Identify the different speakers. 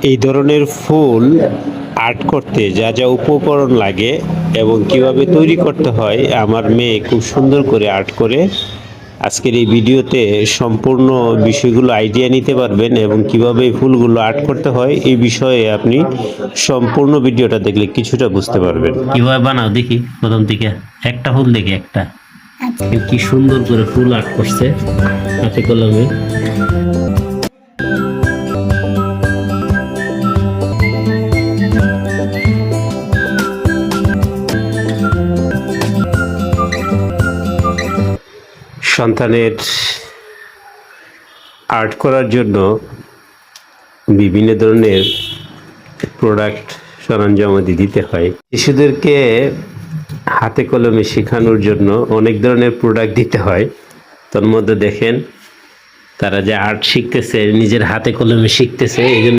Speaker 1: এই ধরনের ফুল আর্ট করতে যা যা উপকরণ লাগে এবং কিভাবে তৈরি করতে হয় আমার মেয়ে খুব সুন্দর করে আর্ট করে আজকের এই ভিডিওতে সম্পূর্ণ বিষয়গুলো আইডিয়া নিতে পারবেন এবং কিভাবে এই ফুলগুলো আর্ট করতে হয় এই বিষয়ে আপনি সম্পূর্ণ ভিডিওটা দেখলে কিছুটা বুঝতে পারবেন। কিভাবে বানাও দেখি প্রথম থেকে একটা ফুল দেখি একটা কি সুন্দর করে ফুল আর্ট করছে হাতে কলমে। সন্তানের আর্ট করার জন্য বিভিন্ন ধরনের প্রোডাক্ট সরঞ্জামাদি দিতে হয়। শিশুদেরকে হাতে কলমে শেখানোর জন্য অনেক ধরনের প্রোডাক্ট দিতে হয়। তার মধ্যে দেখেন তারা যে আর্ট শিখতেছে নিজের হাতে কলমে শিখতেছে, এই জন্য